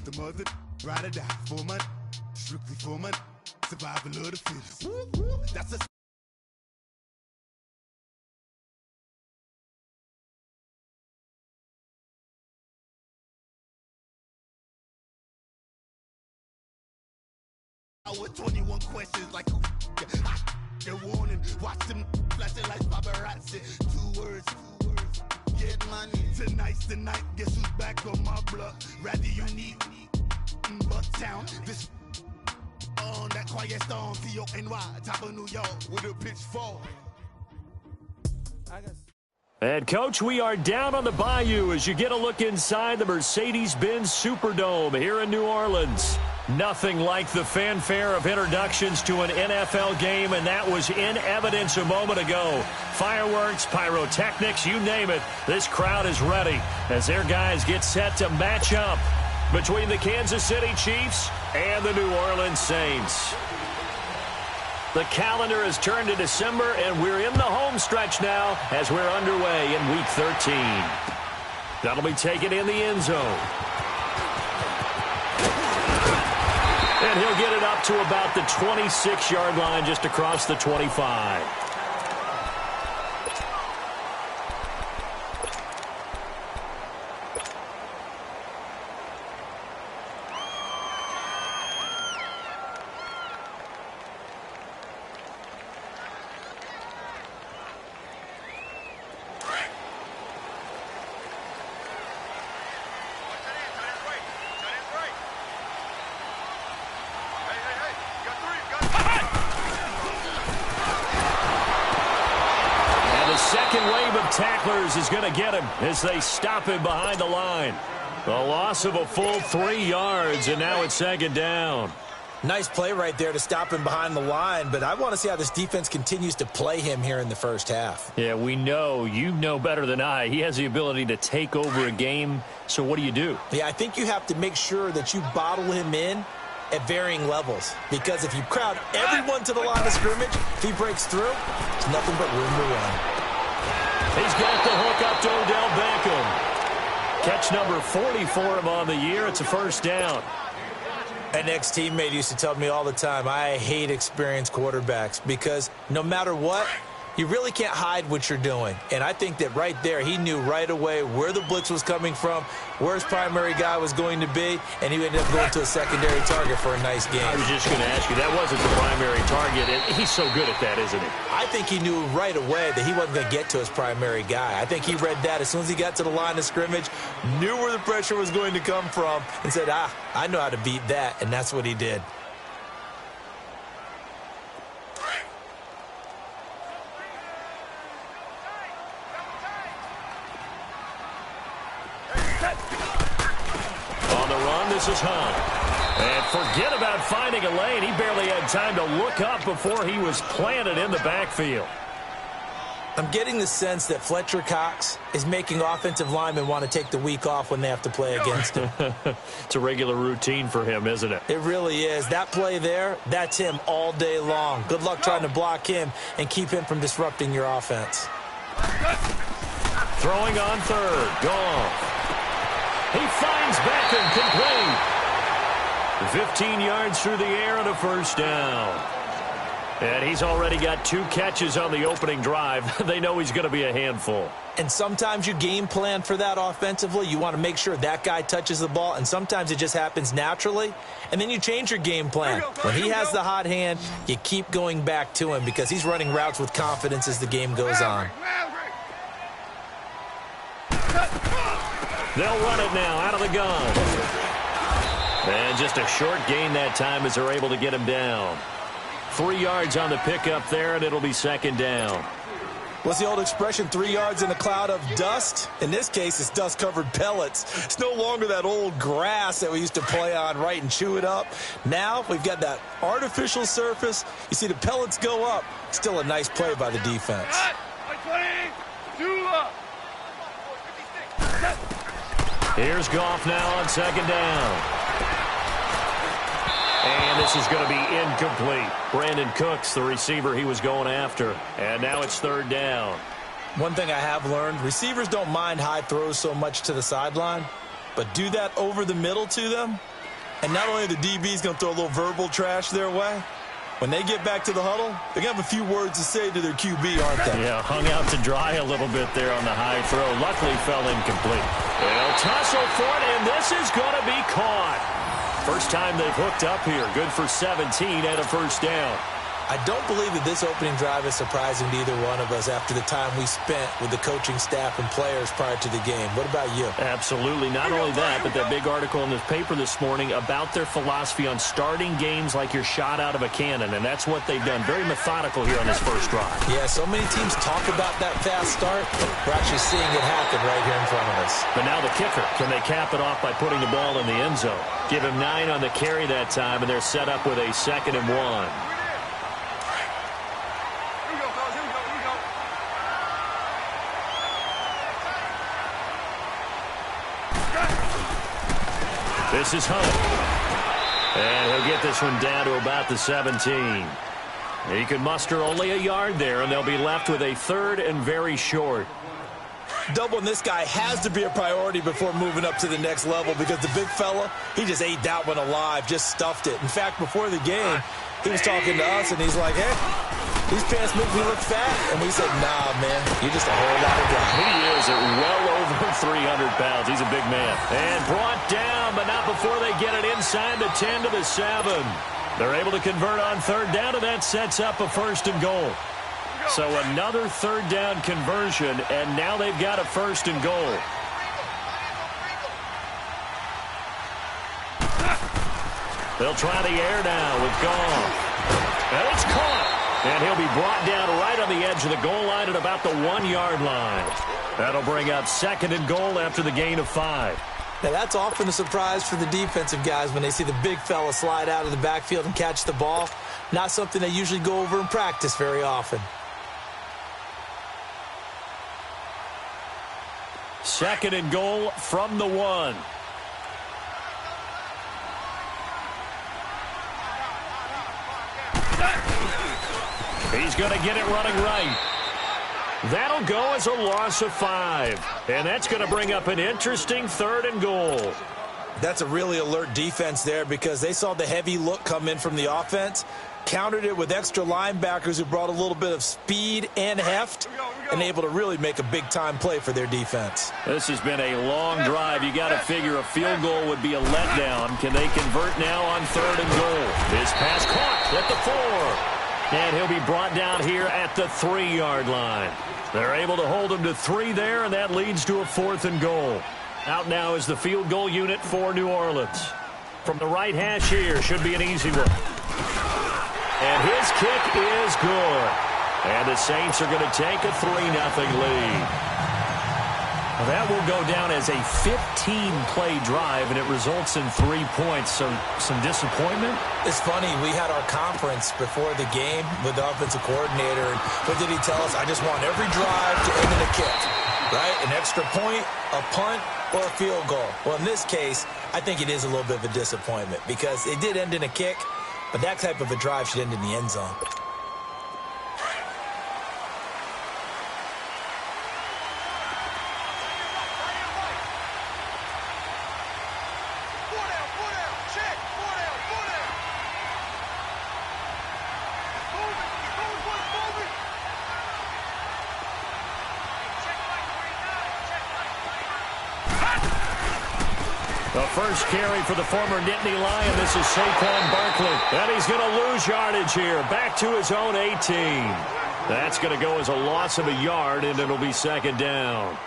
the mother, ride or die for money, strictly for money, survival of the fittest. That's a with 21 questions like they're warning. Watch them flashing like paparazzi. Two words. Get money. Tonight's the night. Guess who's back on my block? Rather unique. Bucktown. This on that quiet storm. T-O-N-Y. Top of New York with a pitchfork. And, Coach, we are down on the bayou as you get a look inside the Mercedes-Benz Superdome here in New Orleans. Nothing like the fanfare of introductions to an NFL game, and that was in evidence a moment ago. Fireworks, pyrotechnics, you name it. This crowd is ready as their guys get set to match up between the Kansas City Chiefs and the New Orleans Saints. The calendar has turned to December, and we're in the home stretch now as we're underway in Week 13. That'll be taken in the end zone. And he'll get it up to about the 26-yard line, just across the 25. Tacklers is going to get him as they stop him behind the line. A loss of a full 3 yards, and now it's second down. Nice play right there to stop him behind the line, but I want to see how this defense continues to play him here in the first half. Yeah, we know. You know better than I. He has the ability to take over a game, so what do you do? Yeah, I think you have to make sure that you bottle him in at varying levels, because if you crowd everyone to the line of scrimmage, if he breaks through, there's nothing but room to run. He's got the hook up to Odell Beckham. Catch number 40 for him on the year. It's a first down. An ex-teammate used to tell me all the time, I hate experienced quarterbacks because no matter what, you really can't hide what you're doing. And I think that right there, he knew right away where the blitz was coming from, where his primary guy was going to be, and he ended up going to a secondary target for a nice game. I was just going to ask you, that wasn't the primary target, and he's so good at that, isn't he? I think he knew right away that he wasn't going to get to his primary guy. I think he read that as soon as he got to the line of scrimmage, knew where the pressure was going to come from, and said, I know how to beat that, and that's what he did. This is Hunt. And forget about finding a lane. He barely had time to look up before he was planted in the backfield. I'm getting the sense that Fletcher Cox is making offensive linemen want to take the week off when they have to play against him. It's a regular routine for him, isn't it? It really is. That play there, that's him all day long. Good luck trying to block him and keep him from disrupting your offense. Throwing on third. Gone. He finds Beckham complete. 15 yards through the air and a first down. And he's already got 2 catches on the opening drive. They know he's going to be a handful. And sometimes you game plan for that offensively. You want to make sure that guy touches the ball, and sometimes it just happens naturally. And then you change your game plan. When he has the hot hand, you keep going back to him because he's running routes with confidence as the game goes on. They'll run it now out of the gun. And just a short gain that time as they're able to get him down. 3 yards on the pickup there, and it'll be second down. What's the old expression, 3 yards in a cloud of dust? In this case, it's dust-covered pellets. It's no longer that old grass that we used to play on, right, and chew it up. Now we've got that artificial surface. You see the pellets go up. Still a nice play by the defense. Here's Goff now on second down. And this is going to be incomplete. Brandon Cooks, the receiver he was going after. And now it's third down. One thing I have learned, receivers don't mind high throws so much to the sideline, but do that over the middle to them, And not only are the DBs going to throw a little verbal trash their way, when they get back to the huddle, they're going to have a few words to say to their QB, aren't they? Yeah, hung out to dry a little bit there on the high throw. Luckily fell incomplete. They'll tussle for it, and this is going to be caught. First time they've hooked up here. Good for 17 and a first down. I don't believe that this opening drive is surprising to either one of us after the time we spent with the coaching staff and players prior to the game. What about you? Absolutely. Not only that, but that big article in the paper this morning about their philosophy on starting games like you're shot out of a cannon, and that's what they've done. Very methodical here on this first drive. Yeah, so many teams talk about that fast start. We're actually seeing it happen right here in front of us. But now the kicker. Can they cap it off by putting the ball in the end zone? Give him 9 on the carry that time, and they're set up with a 2nd and 1. This is Hunt. And he'll get this one down to about the 17. He can muster only a yard there, and they'll be left with a 3rd and very short. Doubling this guy has to be a priority before moving up to the next level because the big fella, he just ate that one alive, just stuffed it. In fact, before the game, he was talking to us, and he's like, hey, these pants make me look fat. And we said, nah, man, you're just a whole lot of guy. He is at well over 300 pounds. He's a big man. And brought down, but not before they get it inside the 10 to the 7. They're able to convert on 3rd down, and that sets up a 1st and goal. So another 3rd down conversion, and now they've got a 1st and goal. They'll try the air now with Goff. And it's caught. And he'll be brought down right on the edge of the goal line at about the 1-yard line. That'll bring up 2nd and goal after the gain of 5. Now, that's often a surprise for the defensive guys when they see the big fella slide out of the backfield and catch the ball. Not something they usually go over in practice very often. 2nd and goal from the 1. He's going to get it running right. That'll go as a loss of 5. And that's going to bring up an interesting 3rd and goal. That's a really alert defense there because they saw the heavy look come in from the offense, countered it with extra linebackers who brought a little bit of speed and heft, and able to really make a big-time play for their defense. This has been a long drive. You got to figure a field goal would be a letdown. Can they convert now on 3rd and goal? This pass caught at the 4. And he'll be brought down here at the 3-yard line. They're able to hold him to 3 there, and that leads to a 4th and goal. Out now is the field goal unit for New Orleans. From the right hash here, should be an easy one. And his kick is good. And the Saints are going to take a 3-0 lead. Well, that will go down as a 15-play drive, and it results in 3 points. So some disappointment? It's funny. We had our conference before the game with the offensive coordinator. And what did he tell us? I just want every drive to end in a kick, right? An extra point, a punt, or a field goal. Well, in this case, I think it is a little bit of a disappointment because it did end in a kick, but that type of a drive should end in the end zone. The first carry for the former Nittany Lion. This is Saquon Barkley. And he's going to lose yardage here. Back to his own 18. That's going to go as a loss of a yard, and it'll be 2nd down.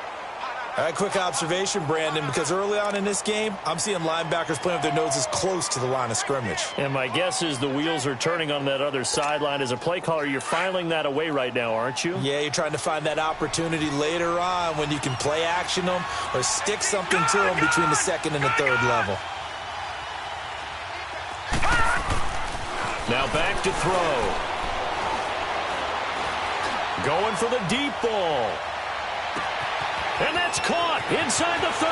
All right, quick observation, Brandon, because early on in this game, I'm seeing linebackers playing with their noses close to the line of scrimmage. And my guess is the wheels are turning on that other sideline. As a play caller, you're filing that away right now, aren't you? Yeah, you're trying to find that opportunity later on when you can play action them or stick something to them between the 2nd and the 3rd level. Now back to throw. Going for the deep ball. And that's caught inside the 30.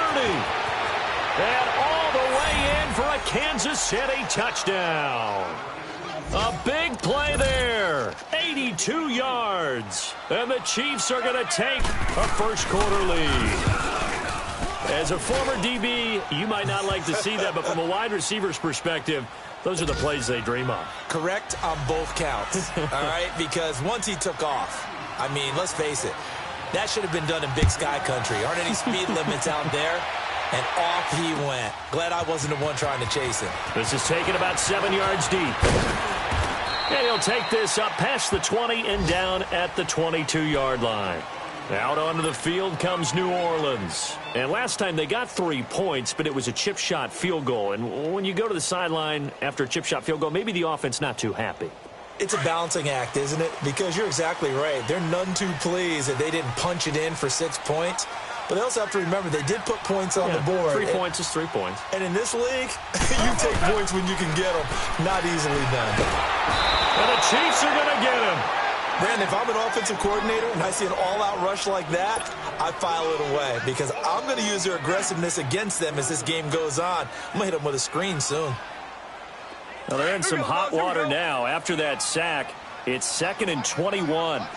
And all the way in for a Kansas City touchdown. A big play there. 82 yards. And the Chiefs are going to take a first quarter lead. As a former DB, you might not like to see that, but from a wide receiver's perspective, those are the plays they dream of. Correct on both counts, all right? Because once he took off, I mean, let's face it, that should have been done in Big Sky country. Aren't any speed limits out there? And off he went. Glad I wasn't the one trying to chase him. This is taken about 7 yards deep. And he'll take this up past the 20 and down at the 22-yard line. Out onto the field comes New Orleans. And last time they got 3 points, but it was a chip shot field goal. And when you go to the sideline after a chip shot field goal, maybe the offense not too happy. It's a balancing act, isn't it? Because you're exactly right. They're none too pleased that they didn't punch it in for 6 points. But they also have to remember they did put points on the board. 3 points is 3 points. And in this league, you take points when you can get them. Not easily done. And the Chiefs are going to get him. Brandon, if I'm an offensive coordinator and I see an all-out rush like that, I file it away because I'm going to use their aggressiveness against them as this game goes on. I'm going to hit them with a screen soon. Well, they're in some hot water now. After that sack, it's 2nd and 21. Yes,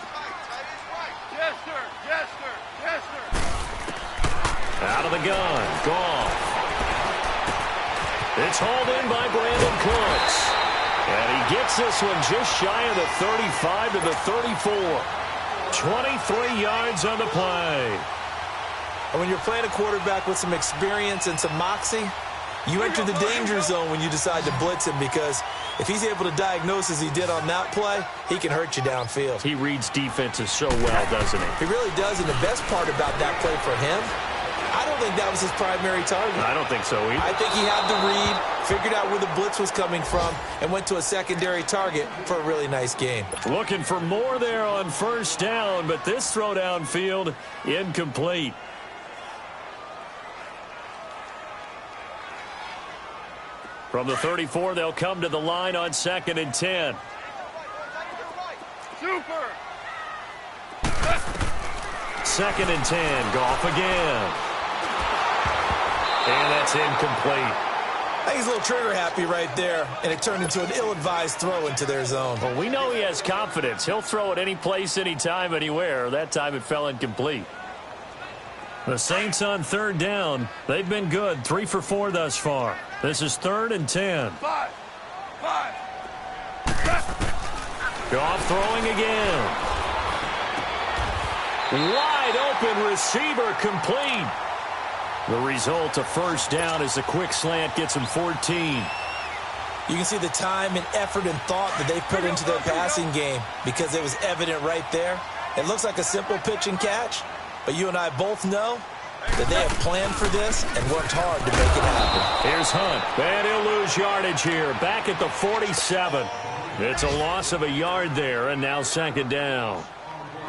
sir. Yes, sir. Yes, sir. Out of the gun. Goff. It's hauled in by Brandon Cooks. And he gets this one just shy of the 35 to the 34. 23 yards on the play. And when you're playing a quarterback with some experience and some moxie, you enter the danger zone when you decide to blitz him because if he's able to diagnose as he did on that play, he can hurt you downfield. He reads defenses so well, doesn't he? He really does, and the best part about that play for him, I don't think that was his primary target. I don't think so either. I think he had the read, figured out where the blitz was coming from, and went to a secondary target for a really nice game. Looking for more there on first down, but this throw downfield, incomplete. From the 34, they'll come to the line on 2nd and 10. Super. 2nd and 10. Goff again. And that's incomplete. I think he's a little trigger happy right there, and it turned into an ill-advised throw into their zone. Well, we know he has confidence. He'll throw it any place, anytime, anywhere. That time it fell incomplete. The Saints on 3rd down. They've been good. 3 for 4 thus far. This is 3rd and 10. 5. Goff throwing again. Wide open receiver complete. The result, a first down as the quick slant gets him 14. You can see the time and effort and thought that they put into their passing game because it was evident right there. It looks like a simple pitch and catch, but you and I both know that they have planned for this and worked hard to make it happen. Here's Hunt, and he'll lose yardage here, back at the 47. It's a loss of a yard there, and now 2nd down.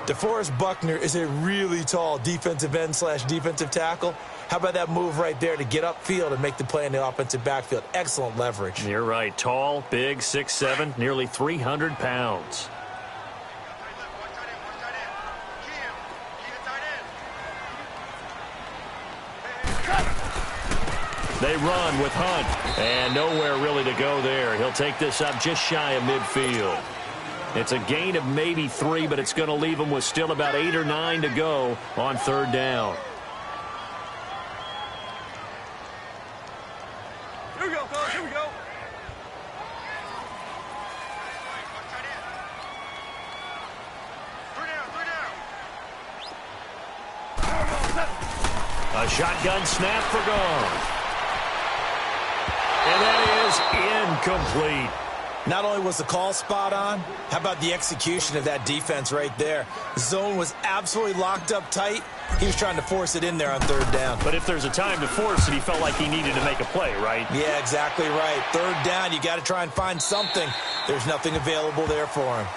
DeForest Buckner is a really tall defensive end / defensive tackle. How about that move right there to get upfield and make the play in the offensive backfield? Excellent leverage. You're right. Tall, big, 6'7", nearly 300 pounds. They run with Hunt, and nowhere really to go there. He'll take this up just shy of midfield. It's a gain of maybe 3, but it's going to leave him with still about 8 or 9 to go on 3rd down. Here we go, fellas. Here we go. A shotgun snap for Goff. And that is incomplete. Not only was the call spot on, how about the execution of that defense right there? The zone was absolutely locked up tight. He was trying to force it in there on 3rd down. But if there's a time to force it, he felt like he needed to make a play, right? Yeah, exactly right. 3rd down, you got to try and find something. There's nothing available there for him.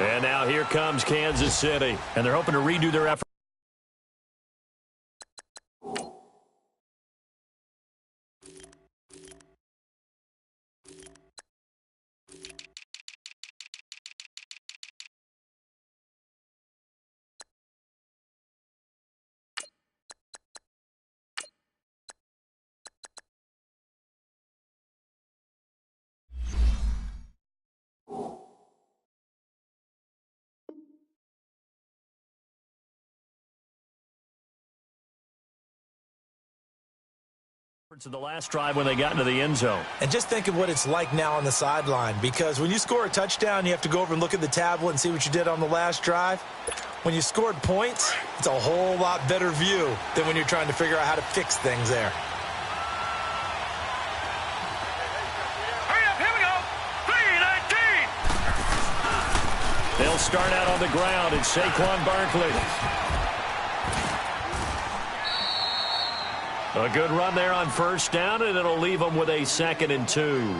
And now here comes Kansas City, and they're hoping to redo their effort. To the last drive when they got into the end zone. And just think of what it's like now on the sideline, because when you score a touchdown, you have to go over and look at the tablet and see what you did on the last drive. When you scored points, it's a whole lot better view than when you're trying to figure out how to fix things there. Hurry up, here we go. 3-19. They'll start out on the ground. It's Saquon Barkley. A good run there on first down, and it'll leave them with a 2nd and 2.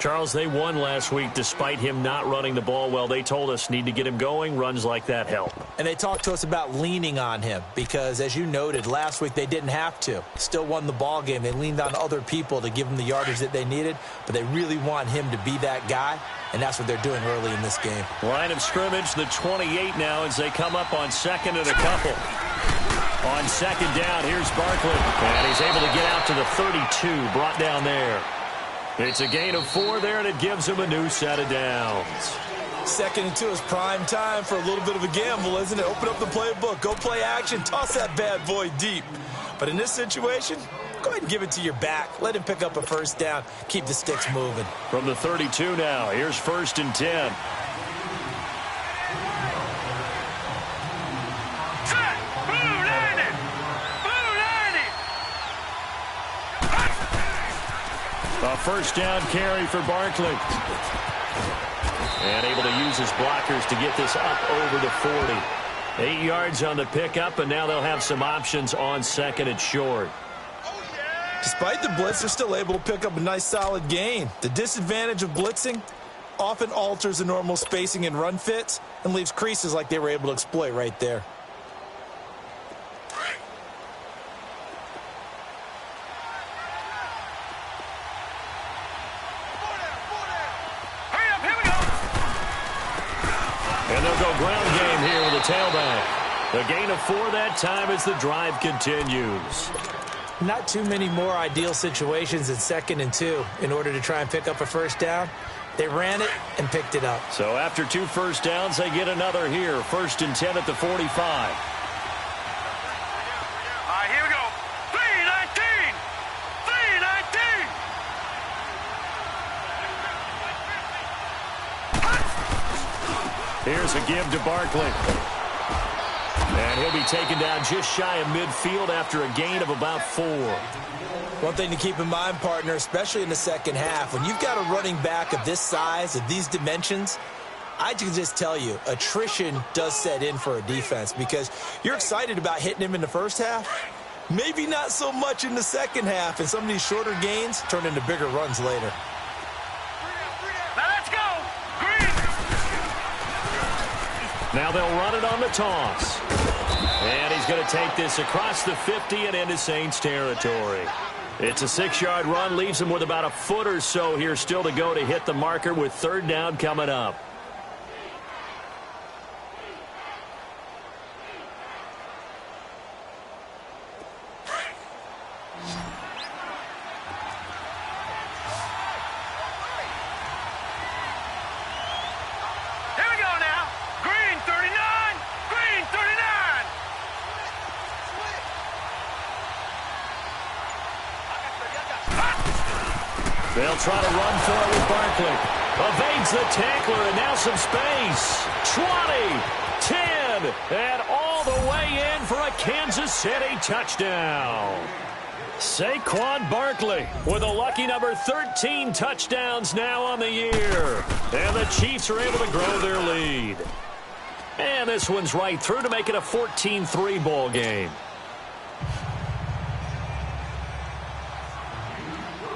Charles, they won last week despite him not running the ball well. They told us need to get him going. Runs like that help. And they talked to us about leaning on him because, as you noted, last week they didn't have to. Still won the ball game. They leaned on other people to give them the yardage that they needed, but they really want him to be that guy, and that's what they're doing early in this game. Line of scrimmage, the 28 now as they come up on 2nd and a couple. On 2nd down, here's Barkley. And he's able to get out to the 32, brought down there. It's a gain of 4 there, and it gives him a new set of downs. 2nd and 2 is prime time for a little bit of a gamble, isn't it? Open up the playbook, go play action, toss that bad boy deep. But in this situation, go ahead and give it to your back. Let him pick up a first down. Keep the sticks moving. From the 32 now, here's 1st and 10. A first down carry for Barkley. And able to use his blockers to get this up over the 40. 8 yards on the pickup, and now they'll have some options on 2nd and short. Despite the blitz, they're still able to pick up a nice solid gain. The disadvantage of blitzing often alters the normal spacing and run fits and leaves creases like they were able to exploit right there. And they'll go ground game here with a tailback. A gain of 4 that time as the drive continues. Not too many more ideal situations in 2nd and 2 in order to try and pick up a first down. They ran it and picked it up. So after 2 first downs, they get another here. 1st and 10 at the 45. Here we go. 3-19. 3-19. Here's a give to Barkley. And he'll be taken down just shy of midfield after a gain of about 4. One thing to keep in mind, partner, especially in the second half, when you've got a running back of this size, of these dimensions, I can just tell you, attrition does set in for a defense because you're excited about hitting him in the first half. Maybe not so much in the second half, and some of these shorter gains turn into bigger runs later. Now let's go. Green. Now they'll run it on the toss. And he's going to take this across the 50 and into Saints territory. It's a 6-yard run, leaves him with about a foot or so here still to go to hit the marker with 3rd down coming up. Here we go now. Green 39. Green 39. They'll try to run for it with Barkley. Evades the tackler, and now some space. 20, 10, and all the way in for a Kansas City touchdown. Saquon Barkley with a lucky number 13 touchdowns now on the year. And the Chiefs are able to grow their lead. And this one's right through to make it a 14-3 ball game.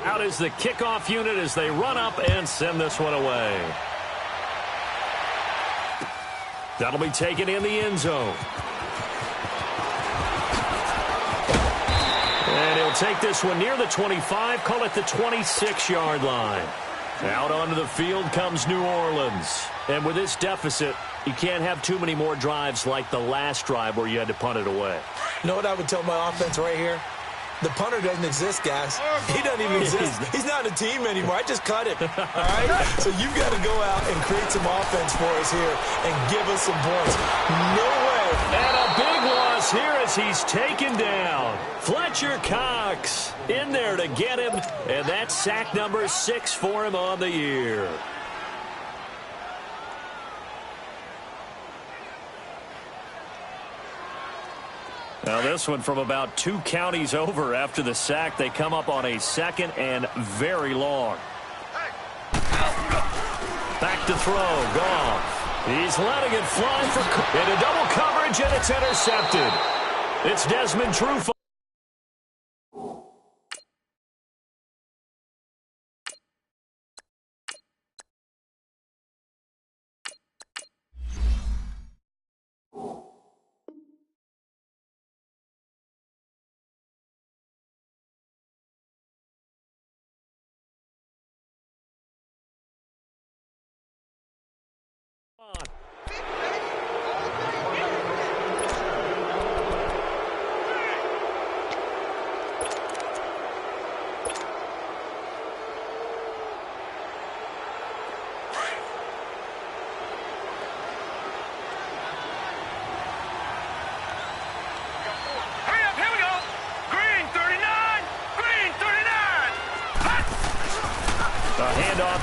Out is the kickoff unit as they run up and send this one away. That'll be taken in the end zone. And he'll take this one near the 25, call it the 26-yard line. Out onto the field comes New Orleans. And with this deficit, you can't have too many more drives like the last drive where you had to punt it away. You know what I would tell my offense right here? The punter doesn't exist, guys. He doesn't even exist. He's not a team anymore. I just cut him. All right? So you've got to go out and create some offense for us here and give us some points. No way. And a big loss falls here as he's taken down. Fletcher Cox in there to get him, and that's sack number 6 for him on the year. Now this one from about 2 counties over after the sack. They come up on a 2nd and very long. Back to throw. Goff. He's letting it fly into double coverage, and it's intercepted. It's Desmond Trufant.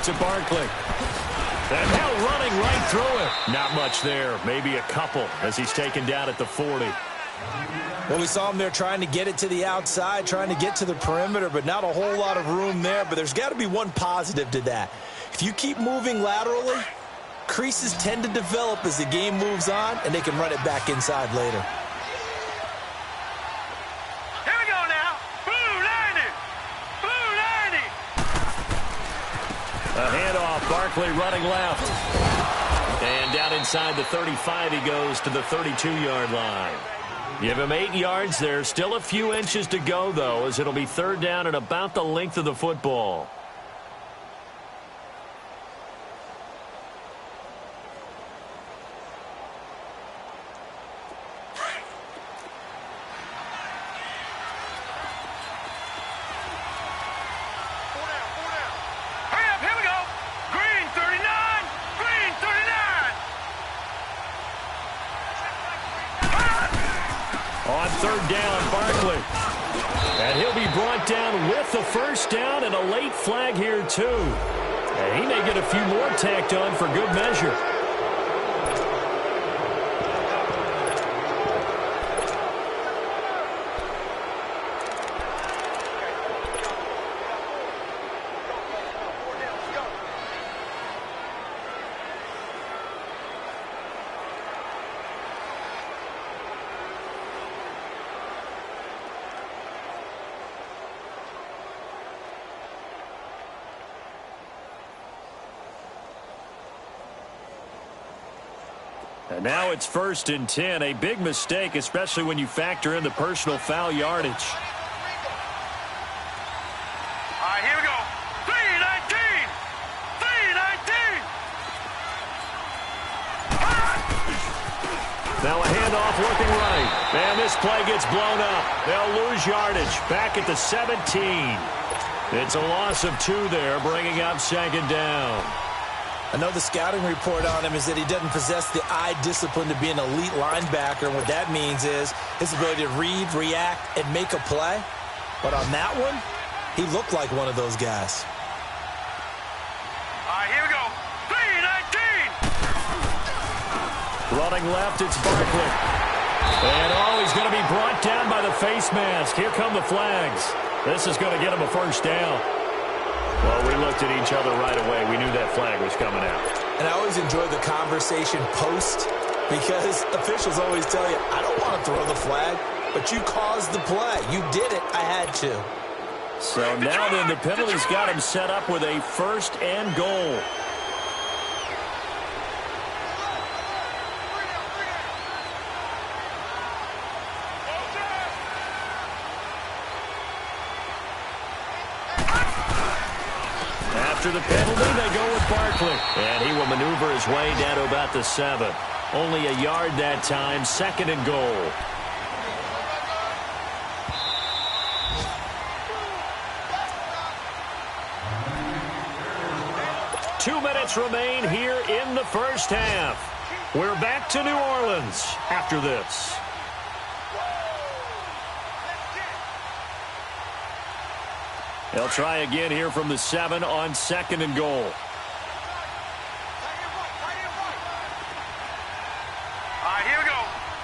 To Barkley. And now running right through it. Not much there. Maybe a couple as he's taken down at the 40. Well, we saw him there trying to get it to the outside, trying to get to the perimeter, but not a whole lot of room there. But there's got to be one positive to that. If you keep moving laterally, creases tend to develop as the game moves on, and they can run it back inside later. A handoff, Barkley running left. And down inside the 35, he goes to the 32-yard line. Give him 8 yards there. Still a few inches to go, though, as it'll be 3rd down and about the length of the football. On 3rd down, Barkley. And he'll be brought down with the 1st down and a late flag here, too. And he may get a few more tacked on for good measure. And now it's 1st and 10. A big mistake, especially when you factor in the personal foul yardage. All right, here we go. 3-19. 3-19. Now a handoff looking right. And this play gets blown up. They'll lose yardage. Back at the 17. It's a loss of 2 there, bringing up 2nd down. I know the scouting report on him is that he doesn't possess the eye discipline to be an elite linebacker. And what that means is his ability to read, react, and make a play. But on that one, he looked like one of those guys. All right, here we go. 3-19. Running left, it's Barkley. And he's going to be brought down by the face mask. Here come the flags. This is going to get him a 1st down. Well, we looked at each other right away. We knew that flag was coming out. And I always enjoy the conversation post because officials always tell you, I don't want to throw the flag, but you caused the play. You did it. I had to. So now then the penalty's got him set up with a 1st and goal. After the penalty, they go with Barkley. And he will maneuver his way down to about the 7. Only a yard that time, 2nd and goal. Two minutes remain here in the 1st half. We're back to New Orleans after this. They'll try again here from the 7 on 2nd and goal. All right, here we go.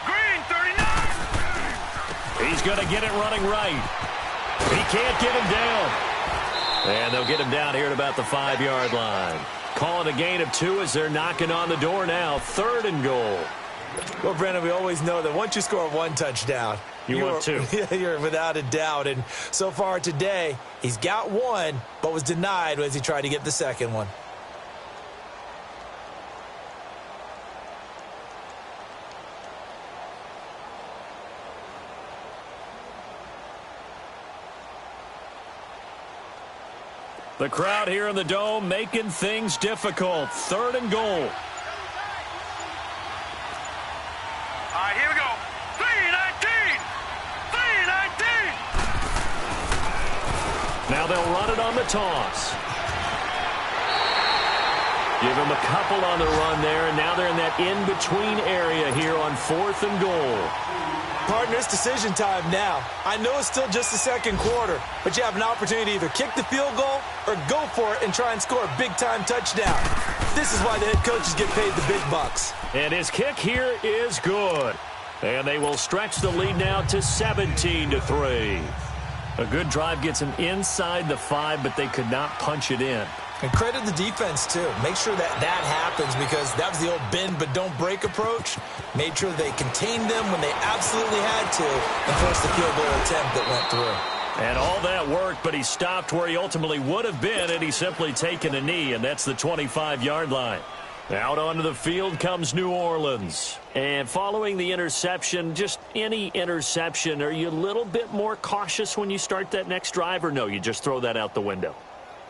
Green, 39. He's going to get it running right. He can't get him down. And they'll get him down here at about the 5-yard line. Calling a gain of 2 as they're knocking on the door now. 3rd and goal. Well, Brandon, we always know that once you score 1 touchdown, you want 2. You're without a doubt. And so far today, he's got 1, but was denied as he tried to get the 2nd one. The crowd here in the Dome making things difficult. 3rd and goal. All right, here we go. 3-19. 3-19. Now they'll run it on the toss. Give him a couple on the run there, and now they're in that in-between area here on 4th and goal. Partner, it's decision time now. I know it's still just the 2nd quarter, but you have an opportunity to either kick the field goal or go for it and try and score a big-time touchdown. This is why the head coaches get paid the big bucks. And his kick here is good. And they will stretch the lead now to 17-3. A good drive gets them inside the 5, but they could not punch it in. And credit the defense, too. Make sure that happens because that was the old bend but don't break approach. Made sure they contained them when they absolutely had to and forced the field goal attempt that went through. And all that worked, but he stopped where he ultimately would have been, and he's simply taken a knee, and that's the 25-yard line. Out onto the field comes New Orleans. And following the interception, just any interception, are you a little bit more cautious when you start that next drive, or no, you just throw that out the window?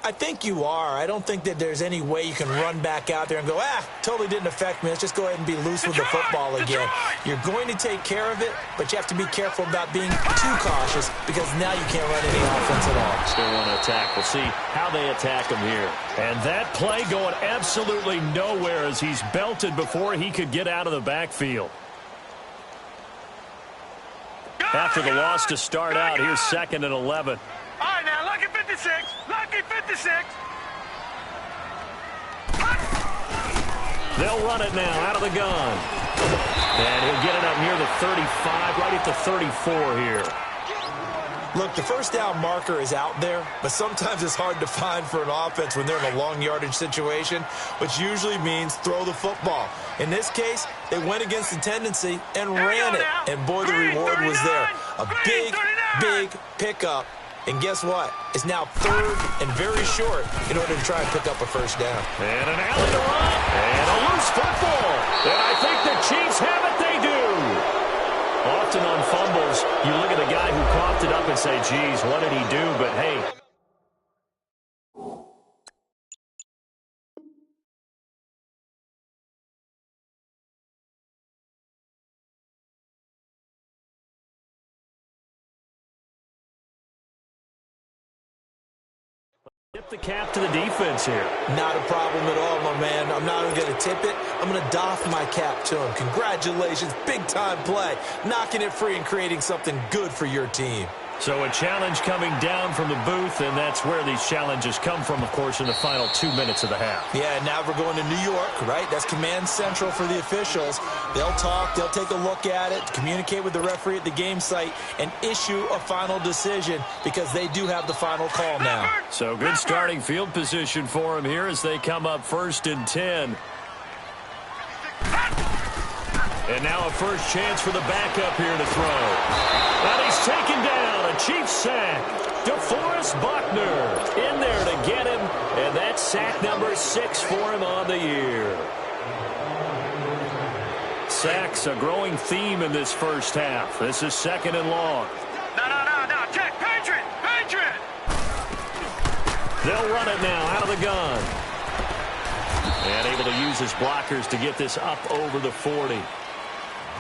I think you are. I don't think that there's any way you can run back out there and go, totally didn't affect me. Let's just go ahead and be loose with the football again. You're going to take care of it, but you have to be careful about being too cautious because now you can't run any offense at all. Still want to attack. We'll see how they attack him here. And that play going absolutely nowhere as he's belted before he could get out of the backfield. After the loss to start out, here's 2nd and 11. All right, now, lucky 56. Lucky 56. They'll run it now out of the gun. And he'll get it up near the 35, right at the 34 here. Look, the first down marker is out there, but sometimes it's hard to find for an offense when they're in a long yardage situation, which usually means throw the football. In this case, they went against the tendency and ran it. And, boy, the reward was there. A big, big pickup. And guess what? It's now 3rd and very short in order to try and pick up a first down. And an alley to run. And a loose football. And I think the Chiefs have it. They do. Often on fumbles, you look at the guy who coughed it up and say, geez, what did he do? But, hey. Tip the cap to the defense here. Not a problem at all, my man. I'm not even going to tip it. I'm going to doff my cap to him. Congratulations. Big-time play. Knocking it free and creating something good for your team. So a challenge coming down from the booth, and that's where these challenges come from, of course, in the final 2 minutes of the half. Yeah, now we're going to New York, right? That's command central for the officials. They'll talk, they'll take a look at it, communicate with the referee at the game site, and issue a final decision because they do have the final call now. So good starting field position for them here as they come up 1st and 10. And now a first chance for the backup here to throw. And he's taken down. A Chiefs sack. DeForest Buckner in there to get him. And that's sack number 6 for him on the year. Sacks a growing theme in this first half. This is 2nd and long. No. Check. Patriot. They'll run it now out of the gun. And able to use his blockers to get this up over the 40.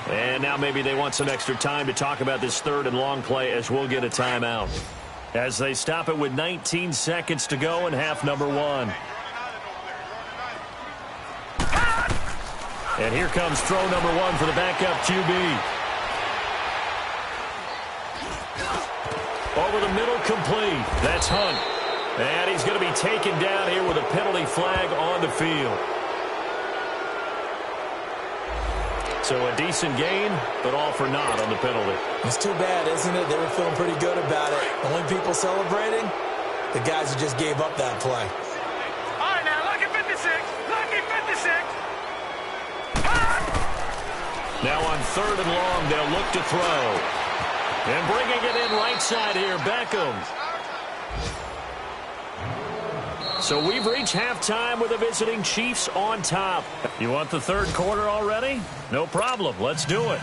And now maybe they want some extra time to talk about this 3rd and long play as we'll get a timeout. As they stop it with 19 seconds to go in half number 1. And here comes throw number 1 for the backup QB. Over over the middle, complete. That's Hunt. And he's going to be taken down here with a penalty flag on the field. So a decent gain, but all for naught on the penalty. It's too bad, isn't it? They were feeling pretty good about it. Only people celebrating, the guys who just gave up that play. All right, now, lucky 56. Lucky 56. Now on 3rd and long, they'll look to throw. And bringing it in right side here, Beckham. So we've reached halftime with the visiting Chiefs on top. You want the 3rd quarter already? No problem. Let's do it.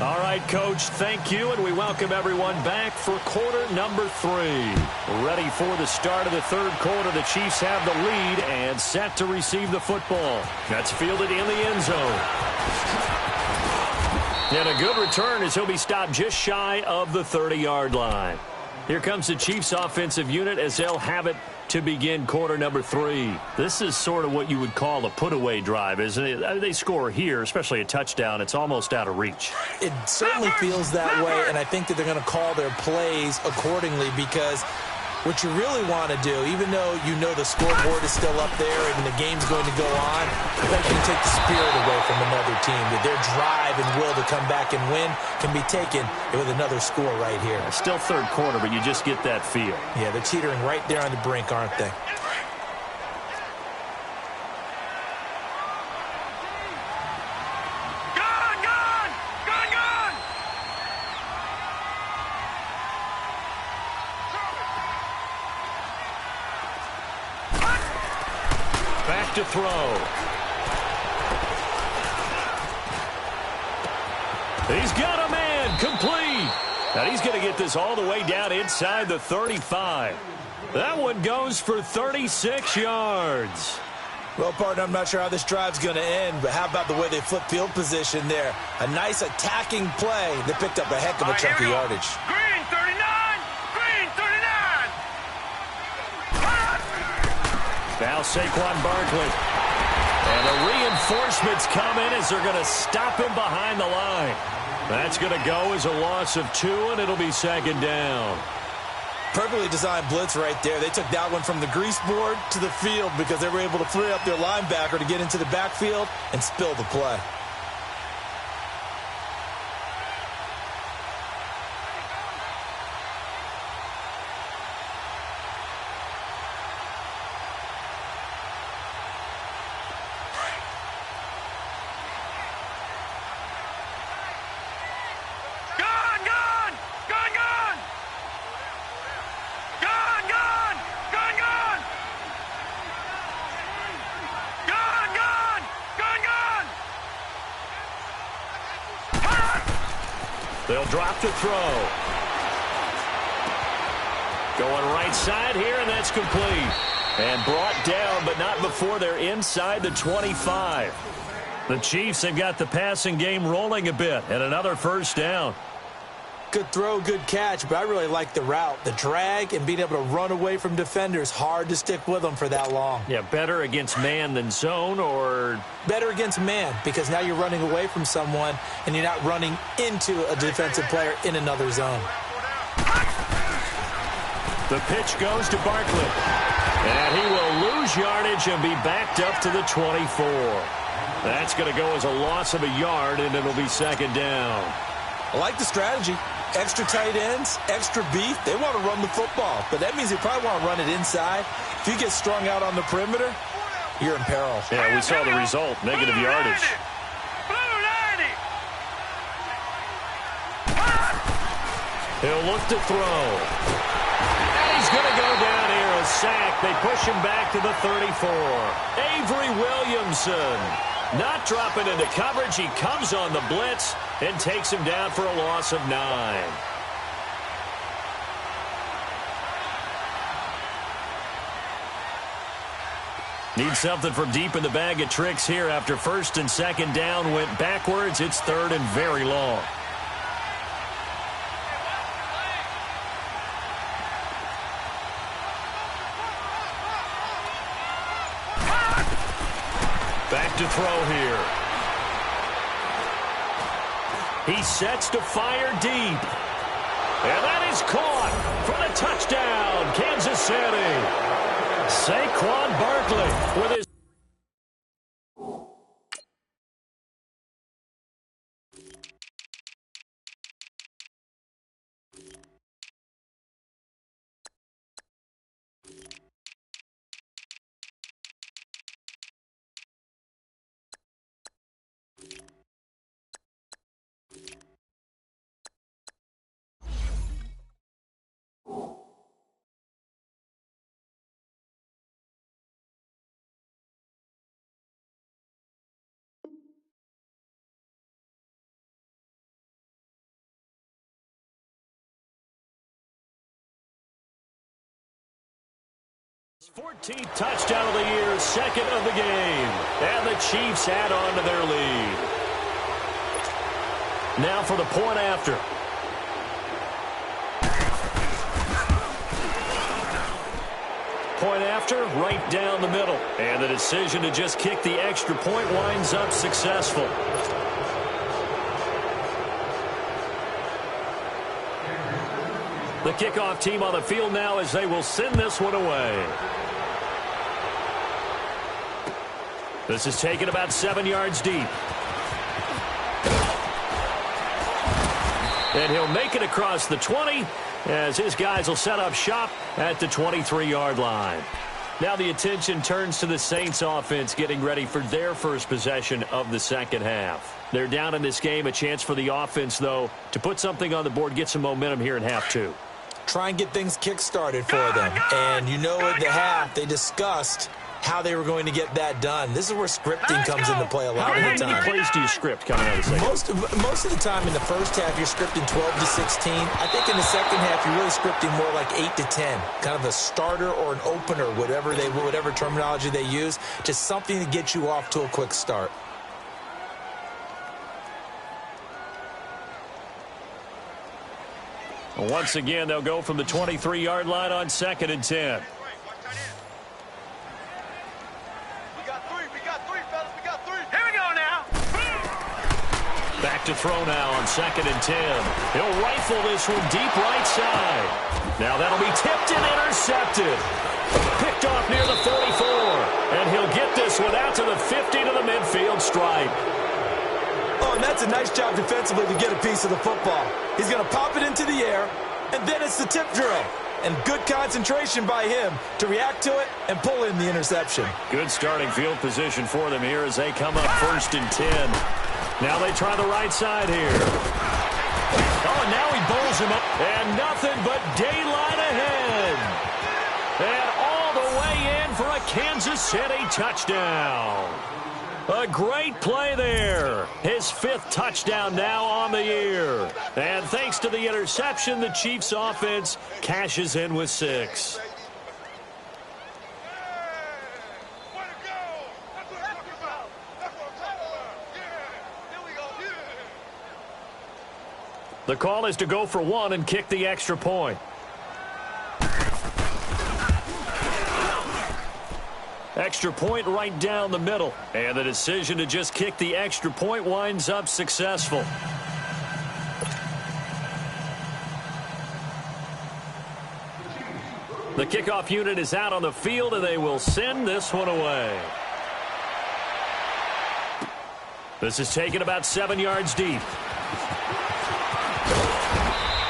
All right, Coach, thank you, and we welcome everyone back for quarter number 3. Ready for the start of the 3rd quarter. The Chiefs have the lead and set to receive the football. That's fielded in the end zone. And a good return as he'll be stopped just shy of the 30-yard line. Here comes the Chiefs offensive unit as they'll have it to begin quarter number 3. This is sort of what you would call a put-away drive, isn't it? They score here, especially a touchdown. It's almost out of reach. It certainly feels that way, and I think that they're going to call their plays accordingly because what you really want to do, even though you know the scoreboard is still up there and the game's going to go on, I think you can take the spirit away from another team. That their drive and will to come back and win can be taken with another score right here. Still 3rd quarter, but you just get that feel. Yeah, they're teetering right there on the brink, aren't they? To throw. He's got a man, complete. And he's going to get this all the way down inside the 35. That one goes for 36 yards. Well, partner, I'm not sure how this drive's going to end, but how about the way they flip field position there? A nice attacking play that picked up a heck of a chunk of yardage. Green 39. Green 39. Now Saquon Barkley. And the reinforcements come in as they're going to stop him behind the line. That's going to go as a loss of 2, and it'll be 2nd down. Perfectly designed blitz right there. They took that one from the grease board to the field because they were able to free up their linebacker to get into the backfield and spill the play. They'll drop to throw. Going right side here, and that's complete. And brought down, but not before they're inside the 25. The Chiefs have got the passing game rolling a bit, and another 1st down. Good throw, good catch, but I really like the route. The drag and being able to run away from defenders, hard to stick with them for that long. Yeah, better against man than zone, or? Better against man, because now you're running away from someone and you're not running into a defensive player in another zone. The pitch goes to Barkley. And he will lose yardage and be backed up to the 24. That's going to go as a loss of a yard, and it'll be 2nd down. I like the strategy. Extra tight ends, extra beef. They want to run the football, but that means they probably want to run it inside. If you get strung out on the perimeter, you're in peril. Yeah, we saw the result, negative yardage. He'll look to throw. And he's going to go down here, a sack. They push him back to the 34. Avery Williamson not dropping into coverage. He comes on the blitz and takes him down for a loss of 9. Need something from deep in the bag of tricks here after 1st and 2nd down went backwards. It's 3rd and very long. Back to throw here. He sets to fire deep. And that is caught for the touchdown, Kansas City. Saquon Barkley with his his 14th touchdown of the year, second of the game. And the Chiefs add on to their lead. Now for the point after. Point after, right down the middle. And the decision to just kick the extra point winds up successful. The kickoff team on the field now as they will send this one away. This is taken about 7 yards deep. And he'll make it across the 20 as his guys will set up shop at the 23-yard line. Now the attention turns to the Saints offense getting ready for their first possession of the second half. They're down in this game. A chance for the offense, though, to put something on the board, get some momentum here in half two. Try and get things kick-started for them. And you know at the half, they discussed how they were going to get that done. This is where scripting comes into play a lot of the time. How many plays do you script coming out of the second? Most of the time in the first half, you're scripting 12 to 16. I think in the second half, you're really scripting more like 8 to 10. Kind of a starter or an opener, whatever terminology they use. Just something to get you off to a quick start. Once again, they'll go from the 23-yard line on 2nd and 10. Back to throw now on 2nd and 10. He'll rifle this one deep right side. Now that'll be tipped and intercepted. Picked off near the 44. And he'll get this one out to the 50 to the midfield stripe. Oh, and that's a nice job defensively to get a piece of the football. He's going to pop it into the air, and then it's the tip drill. And good concentration by him to react to it and pull in the interception. Good starting field position for them here as they come up 1st and 10. Now they try the right side here. Oh, and now he bowls him up. And nothing but daylight ahead. And all the way in for a Kansas City touchdown. A great play there. His 5th touchdown now on the year. And thanks to the interception, the Chiefs offense cashes in with 6. The call is to go for 1 and kick the extra point. Extra point right down the middle. And the decision to just kick the extra point winds up successful. The kickoff unit is out on the field, and they will send this one away. This is taken about 7 yards deep.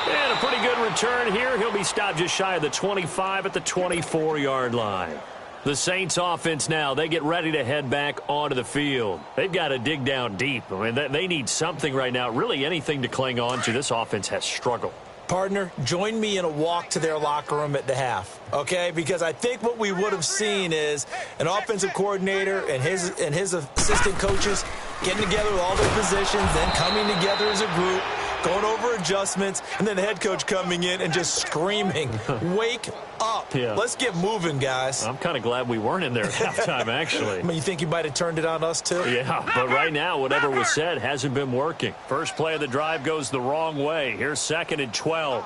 And a pretty good return here. He'll be stopped just shy of the 25 at the 24-yard line. The Saints offense now, they get ready to head back onto the field. They've got to dig down deep. I mean, they need something right now, really anything to cling on to. This offense has struggled. Partner, join me in a walk to their locker room at the half, okay? Because I think what we would have seen is an offensive coordinator and his assistant coaches getting together with all their positions, then coming together as a group, going over adjustments, and then the head coach coming in and just screaming, wake up. Yeah. Let's get moving, guys. I'm kind of glad we weren't in there at halftime, actually. I mean, you think you might have turned it on us, too? Yeah, but right now, whatever was said hasn't been working. First play of the drive goes the wrong way. Here's 2nd and 12.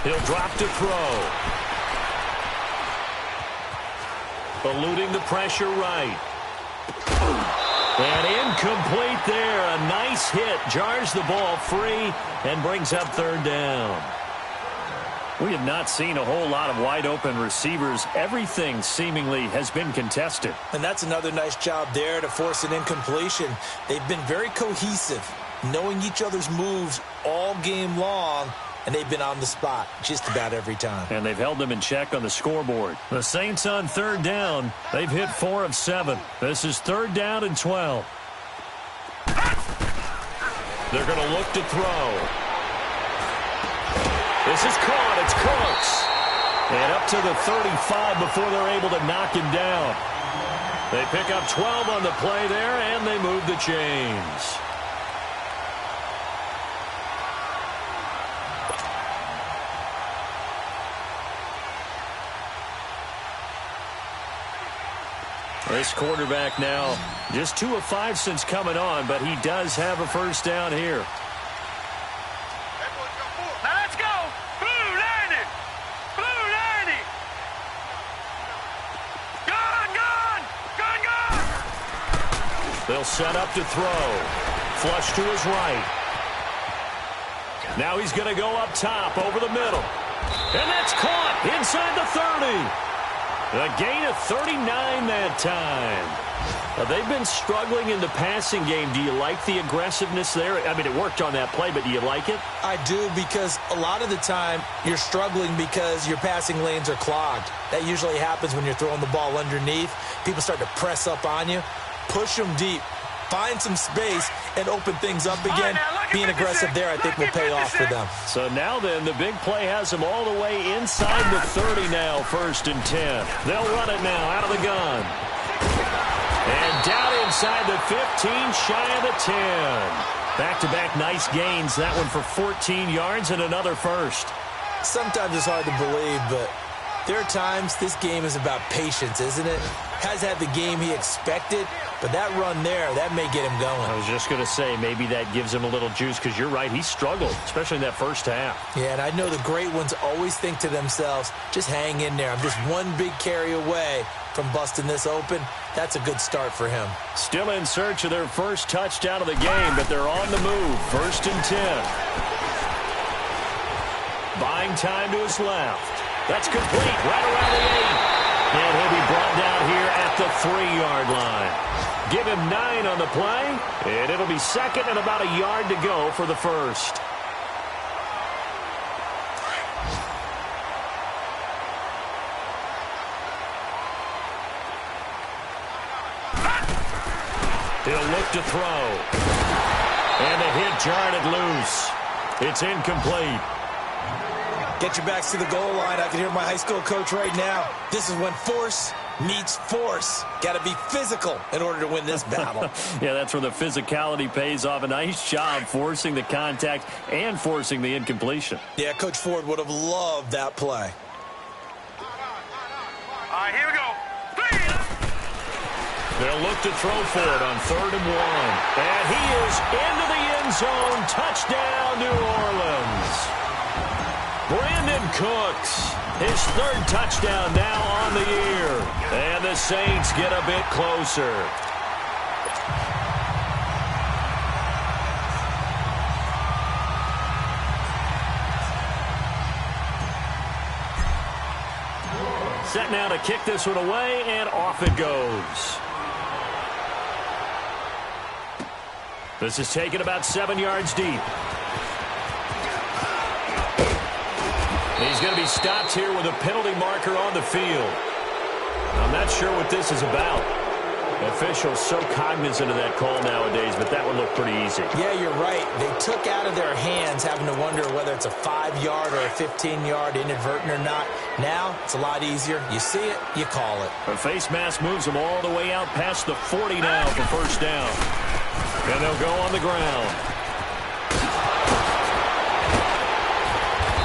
He'll drop to throw. Eluding the pressure right. And incomplete there. A nice hit. Jars the ball free and brings up third down. We have not seen a whole lot of wide-open receivers. Everything seemingly has been contested. And that's another nice job there to force an incompletion. They've been very cohesive, knowing each other's moves all game long, and they've been on the spot just about every time. And they've held them in check on the scoreboard. The Saints on third down. They've hit 4 of 7. This is third down and 12. They're going to look to throw. This is caught. It's Cooks. And up to the 35 before they're able to knock him down. They pick up 12 on the play there, and they move the chains. This quarterback now just 2 of 5 since coming on, but he does have a first down here. Now let's go. Blue 90. Blue 90. Gone. They'll set up to throw. Flush to his right. Now he's going to go up top over the middle. And that's caught inside the 30. A gain of 39 that time. They've been struggling in the passing game. Do you like the aggressiveness there? I mean, it worked on that play, but do you like it? I do, because a lot of the time you're struggling because your passing lanes are clogged. That usually happens when you're throwing the ball underneath. People start to press up on you. Push them deep. Find some space and open things up again. Being aggressive there, I think, will pay off for them. So now then, the big play has them all the way inside the 30 now, 1st and 10. They'll run it now out of the gun. And down inside the 15, shy of the 10. Back-to-back nice gains. That one for 14 yards and another first. Sometimes it's hard to believe, but there are times this game is about patience, isn't it? Has had the game he expected, but that run there, that may get him going. I was just going to say, maybe that gives him a little juice, because you're right, he struggled, especially in that first half. Yeah, and I know the great ones always think to themselves, just hang in there. I'm just one big carry away from busting this open. That's a good start for him. Still in search of their first touchdown of the game, but they're on the move. 1st and 10. Buying time to his left. That's complete, right around the 8. And he'll be brought down here at the 3-yard line. Give him 9 on the play, and it'll be 2nd and about a yard to go for the first. He'll look to throw. And the hit jarred it loose. It's incomplete. Get your backs to the goal line. I can hear my high school coach right now. This is when force meets force. Got to be physical in order to win this battle. Yeah, that's where the physicality pays off. A nice job forcing the contact and forcing the incompletion. Yeah, Coach Ford would have loved that play. All right, here we go. 3. They'll look to throw for it on 3rd and 1. And he is into the end zone. Touchdown, New Orleans. Brandon Cooks, his 3rd touchdown now on the year. And the Saints get a bit closer. Set now to kick this one away, and off it goes. This is taken about 7 yards deep. He's going to be stopped here with a penalty marker on the field. I'm not sure what this is about. Officials so cognizant of that call nowadays, but that would look pretty easy. Yeah, you're right. They took out of their hands having to wonder whether it's a 5-yard or a 15-yard inadvertent or not. Now, it's a lot easier. You see it, you call it. The face mask moves them all the way out past the 40 now for first down. And they'll go on the ground.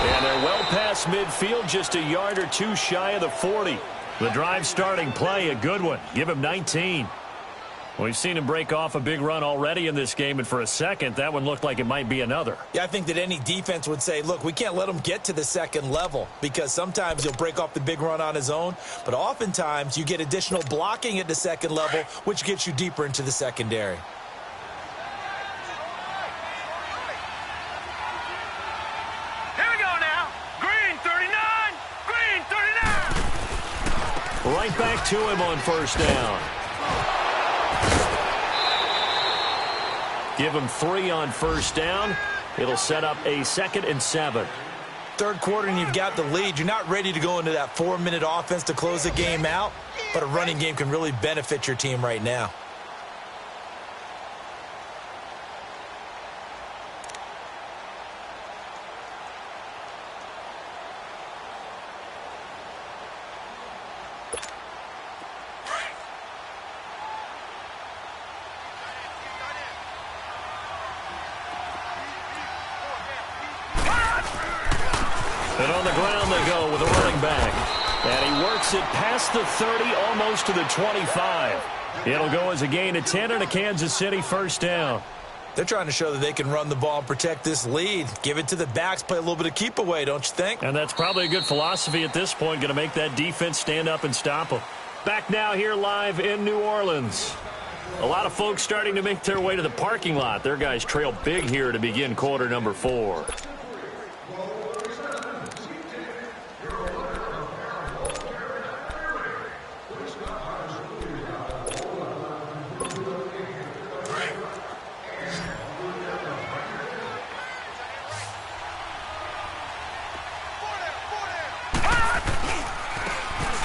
And they're well past midfield, just a yard or two shy of the 40. The drive starting play, a good one. Give him 19. We've seen him break off a big run already in this game, and for a second, that one looked like it might be another. Yeah, I think that any defense would say, look, we can't let him get to the second level because sometimes he'll break off the big run on his own, but oftentimes you get additional blocking at the second level, which gets you deeper into the secondary. Here we go now. Green 39. Green 39. Right back to him on first down. Give him 3 on first down. It'll set up a 2nd and 7. Third quarter and you've got the lead. You're not ready to go into that 4-minute offense to close the game out, but a running game can really benefit your team right now. And on the ground they go with a running back. And he works it past the 30, almost to the 25. It'll go as a gain of 10 and a Kansas City first down. They're trying to show that they can run the ball and protect this lead. Give it to the backs, play a little bit of keep away, don't you think? And that's probably a good philosophy at this point, going to make that defense stand up and stop them. Back now here live in New Orleans. A lot of folks starting to make their way to the parking lot. Their guys trail big here to begin quarter number 4.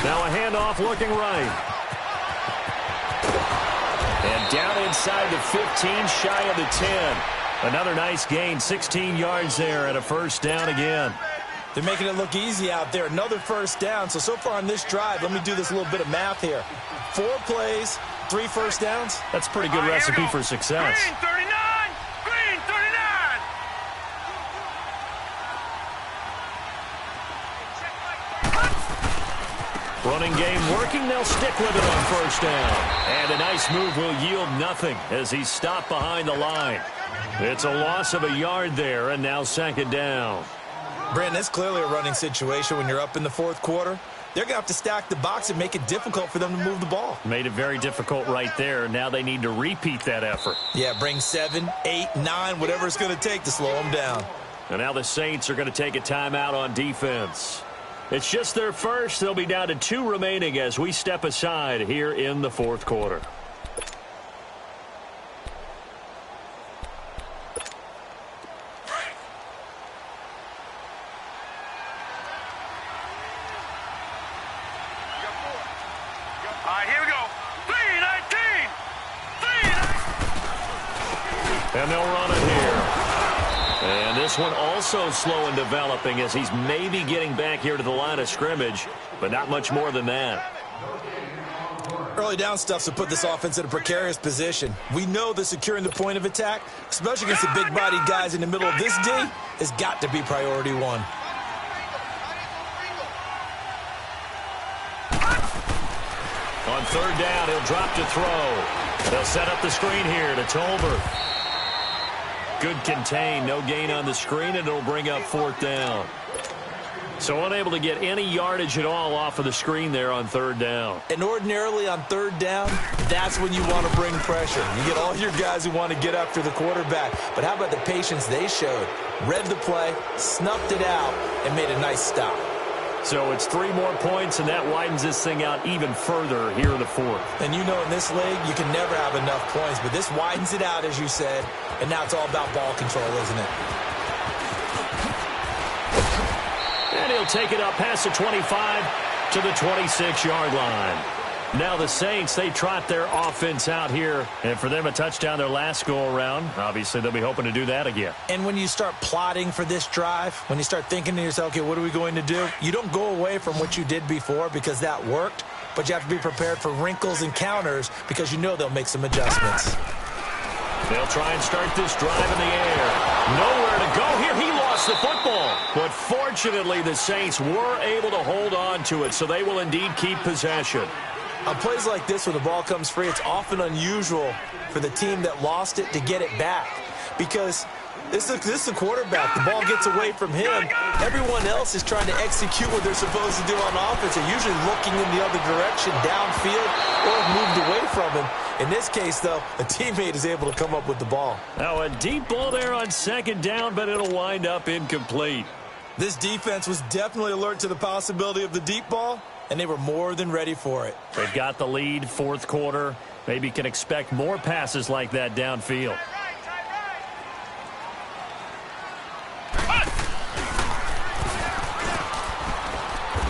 Now a handoff looking right. And down inside the 15, shy of the 10. Another nice gain, 16 yards there and a first down again. They're making it look easy out there. Another first down. So far on this drive, let me do this little bit of math here. 4 plays, 3 first downs. That's a pretty good recipe for success. Green 39. Green 39. Running game working. They'll stick with it on first down. And a nice move will yield nothing as he's stopped behind the line. It's a loss of a yard there, and now 2nd down. Brandon, it's clearly a running situation when you're up in the 4th quarter. They're going to have to stack the box and make it difficult for them to move the ball. Made it very difficult right there. Now they need to repeat that effort. Yeah, bring 7, 8, 9, whatever it's going to take to slow them down. And now the Saints are going to take a timeout on defense. It's just their first. They'll be down to 2 remaining as we step aside here in the 4th quarter. All right, here we go. 3-19. 3-19. And they'll run it here. And this one also slow in developing as he's maybe getting back here to the line of scrimmage, but not much more than that. Early down stuff's to put this offense in a precarious position. We know that securing the point of attack, especially against the big-bodied guys in the middle of this D, has got to be priority 1. On 3rd down, he'll drop to throw. They'll set up the screen here to Tolbert. Good contain, no gain on the screen, and it'll bring up 4th down. So unable to get any yardage at all off of the screen there on 3rd down. And ordinarily on 3rd down, that's when you want to bring pressure. You get all your guys who want to get after the quarterback. But how about the patience they showed? Read the play, snuffed it out, and made a nice stop. So it's 3 more points, and that widens this thing out even further here in the 4th. And you know in this league, you can never have enough points, but this widens it out, as you said, and now it's all about ball control, isn't it? And he'll take it up past the 25 to the 26-yard line. Now the Saints, they trot their offense out here. And for them, a touchdown their last go-around. Obviously, they'll be hoping to do that again. And when you start plotting for this drive, when you start thinking to yourself, okay, what are we going to do? You don't go away from what you did before because that worked. But you have to be prepared for wrinkles and counters because you know they'll make some adjustments. They'll try and start this drive in the air. Nowhere to go here. He lost the football. But fortunately, the Saints were able to hold on to it, so they will indeed keep possession. On plays like this, when the ball comes free, it's often unusual for the team that lost it to get it back, because this is the quarterback. The ball gets away from him. Everyone else is trying to execute what they're supposed to do on offense. They're usually looking in the other direction, downfield, or moved away from him. In this case, though, a teammate is able to come up with the ball. Now a deep ball there on second down, but it'll wind up incomplete. This defense was definitely alert to the possibility of the deep ball, and they were more than ready for it. They've got the lead, fourth quarter. Maybe can expect more passes like that downfield.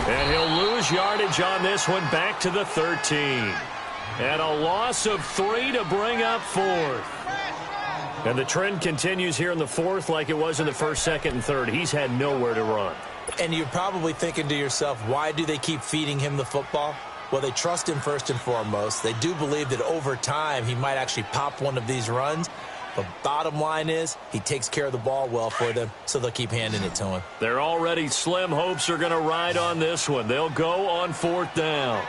And he'll lose yardage on this one, back to the 13. And a loss of 3 to bring up fourth. And the trend continues here in the fourth like it was in the first, second, and third. He's had nowhere to run. And you're probably thinking to yourself, why do they keep feeding him the football? Well, they trust him first and foremost. They do believe that over time he might actually pop one of these runs. But bottom line is, he takes care of the ball well for them, so they'll keep handing it to him. Their already slim hopes are going to ride on this one. They'll go on fourth down.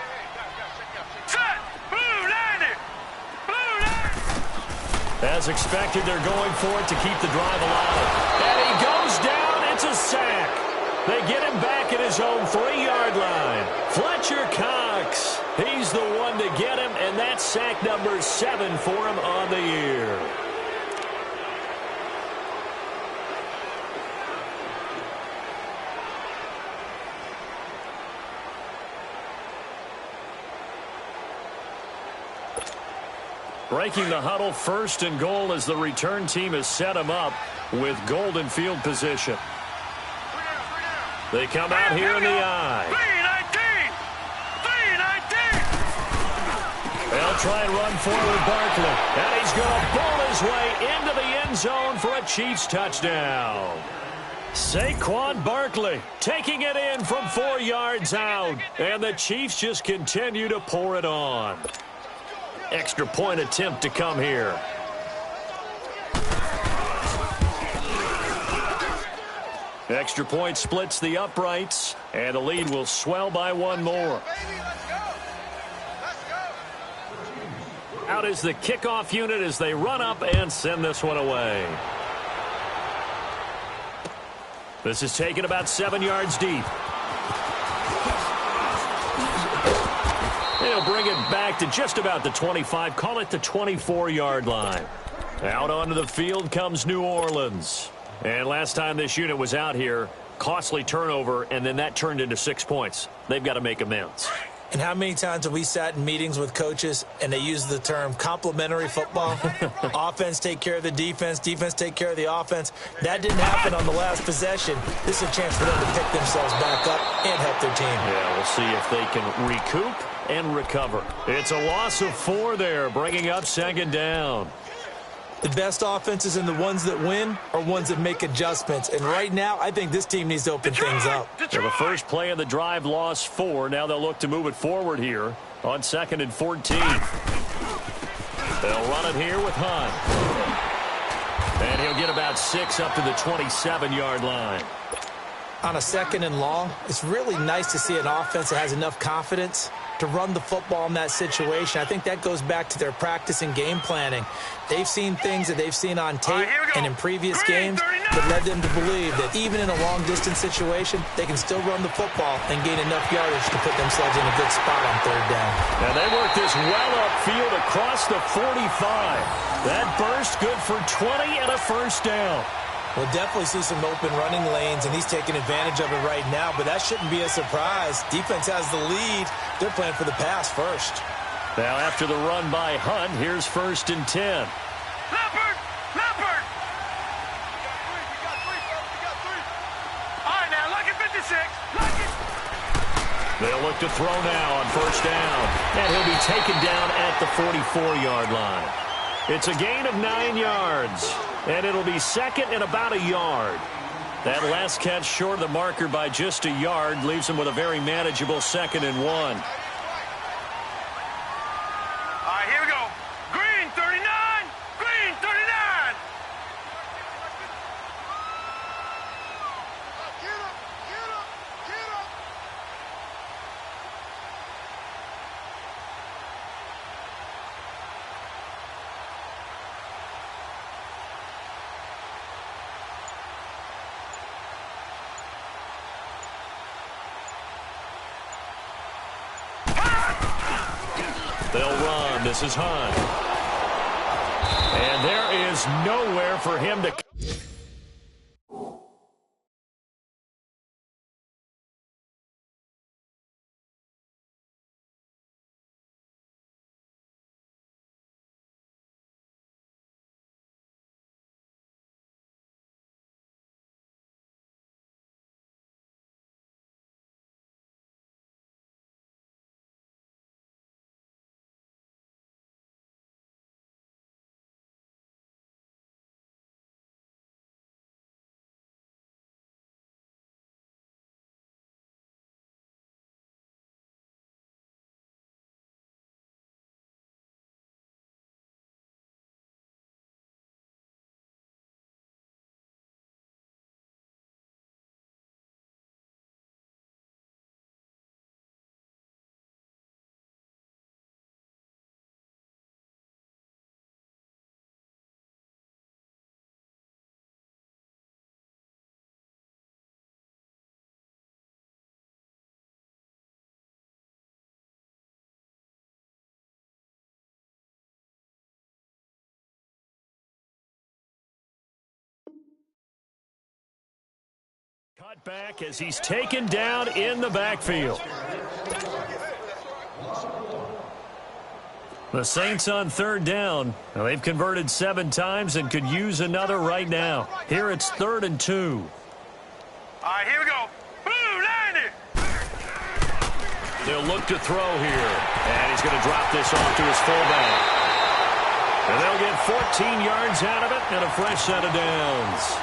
Set! Blue landed! Blue landed! As expected, they're going for it to keep the drive alive. And he goes down. It's a sack. They get him back at his own 3-yard line. Fletcher Cox, he's the one to get him, and that's sack number 7 for him on the year. Breaking the huddle, first and goal as the return team has set him up with golden field position. They come out here in the I. 3-19! They'll try and run forward Barkley. And he's going to pull his way into the end zone for a Chiefs touchdown. Saquon Barkley taking it in from 4 yards out. And the Chiefs just continue to pour it on. Extra point attempt to come here. Extra point splits the uprights, and the lead will swell by 1 more. Out is the kickoff unit as they run up and send this one away. This is taken about 7 yards deep. They'll bring it back to just about the 25, call it the 24-yard line. Out onto the field comes New Orleans. And last time this unit was out here, costly turnover, and then that turned into 6 points. They've got to make amends. And how many times have we sat in meetings with coaches and they use the term complementary football? Offense take care of the defense, defense take care of the offense. That didn't happen on the last possession. This is a chance for them to pick themselves back up and help their team. Yeah, we'll see if they can recoup and recover. It's a loss of 4 there, bringing up second down. The best offenses and the ones that win are ones that make adjustments. And right now, I think this team needs to open things up. So the first play of the drive lost 4. Now they'll look to move it forward here on 2nd and 14. They'll run it here with Hunt. And he'll get about 6 up to the 27-yard line. On a 2nd and long, it's really nice to see an offense that has enough confidence to run the football in that situation. I think that goes back to their practice and game planning. They've seen things that they've seen on tape and in previous games that led them to believe that even in a long-distance situation, they can still run the football and gain enough yardage to put themselves in a good spot on 3rd down. And they work this well upfield across the 45. That burst good for 20 and a first down. We'll definitely see some open running lanes, and he's taking advantage of it right now, but that shouldn't be a surprise. Defense has the lead. They're playing for the pass first. Now after the run by Hunt, here's 1st and 10. Leopard! Leopard! All right, now, look at 56. Look it. They'll look to throw now on 1st down, and he'll be taken down at the 44-yard line. It's a gain of 9 yards. And it'll be 2nd and about a yard. That last catch short of the marker by just a yard leaves him with a very manageable 2nd and 1. All right, here we go. Green 39. Green 39. They'll run. This is Hunt. And there is nowhere for him to... Cut back as he's taken down in the backfield. The Saints on third down. Now, they've converted 7 times and could use another right now. Here it's 3rd and 2. All right, here we go. Blue, 90. They'll look to throw here. And he's going to drop this off to his fullback. And they'll get 14 yards out of it and a fresh set of downs.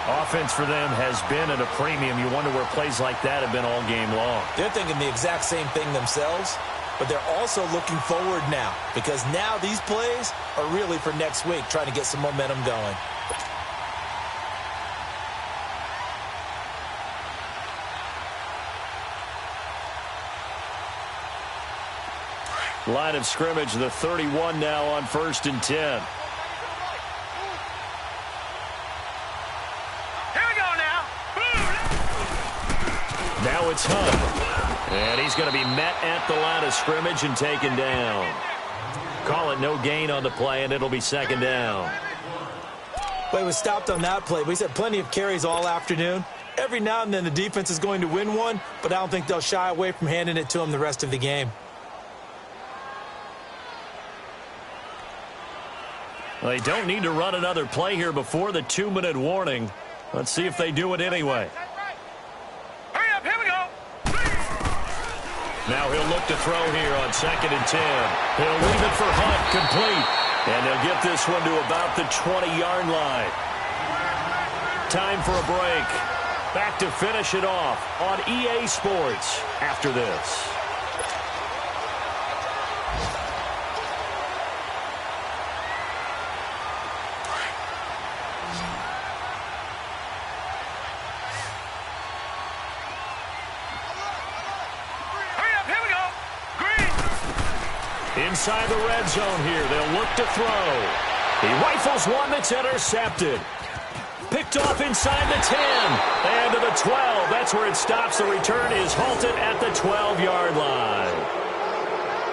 Offense for them has been at a premium. You wonder where plays like that have been all game long. They're thinking the exact same thing themselves, but they're also looking forward now because now these plays are really for next week, trying to get some momentum going. Line of scrimmage, the 31 now on 1st and 10. Now it's Hunt. And he's going to be met at the line of scrimmage and taken down. Call it no gain on the play, and it'll be 2nd down. Well, he was stopped on that play, but he's had plenty of carries all afternoon. Every now and then the defense is going to win one, but I don't think they'll shy away from handing it to him the rest of the game. Well, they don't need to run another play here before the 2-minute warning. Let's see if they do it anyway. Now he'll look to throw here on 2nd and 10. He'll leave it for Hunt, complete. And they'll get this one to about the 20-yard line. Time for a break. Back to finish it off on EA Sports after this. Inside the red zone here. They'll look to throw. He rifles one that's intercepted. Picked off inside the 10. And to the 12. That's where it stops. The return is halted at the 12-yard line.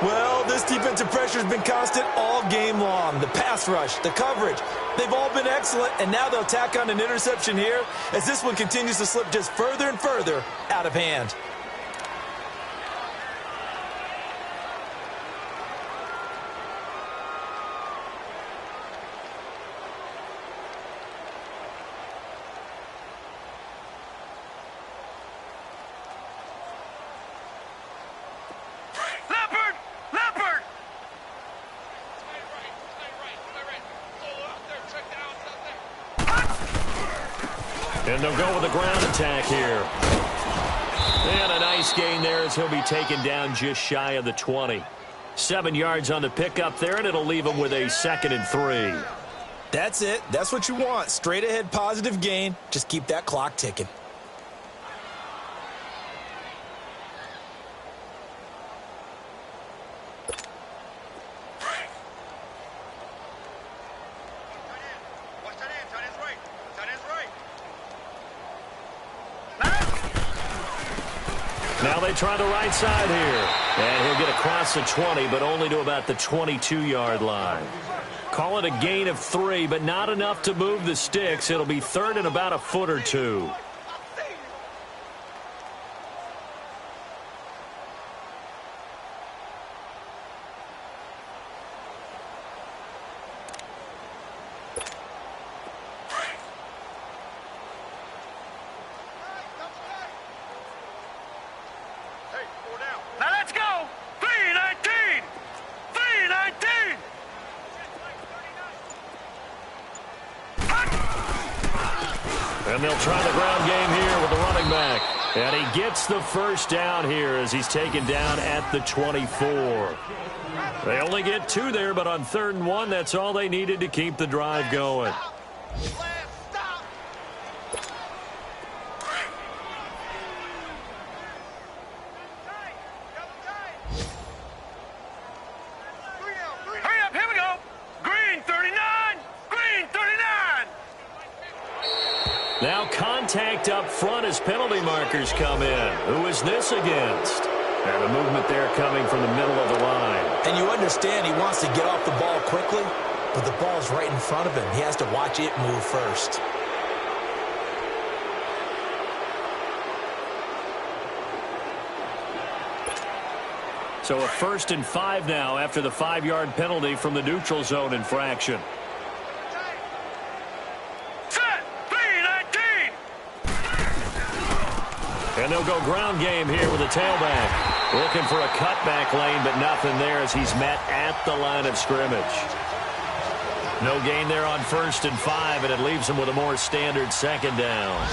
Well, this defensive pressure has been constant all game long. The pass rush, the coverage, they've all been excellent. And now they'll tack on an interception here as this one continues to slip just further and further out of hand. And they'll go with a ground attack here. And a nice gain there as he'll be taken down just shy of the 20. 7 yards on the pickup there, and it'll leave him with a 2nd and 3. That's it. That's what you want. Straight ahead positive gain. Just keep that clock ticking. Now they try the right side here. And he'll get across the 20, but only to about the 22-yard line. Call it a gain of 3, but not enough to move the sticks. It'll be third and about a foot or two. Now let's go! 319! 319! And they'll try the ground game here with the running back. And he gets the first down here as he's taken down at the 24. They only get 2 there, but on 3rd and 1, that's all they needed to keep the drive going. Hurry up, here we go! Green 39! Green 39! Now contact up front as penalty markers come in. Who is this against? And a movement there coming from the middle of the line. And you understand he wants to get off the ball quickly, but the ball's right in front of him. He has to watch it move first. So a 1st and 5 now after the 5-yard penalty from the neutral zone infraction. Set! 319! And they'll go ground game here with a tailback. Looking for a cutback lane, but nothing there as he's met at the line of scrimmage. No gain there on 1st and 5, and it leaves him with a more standard 2nd down.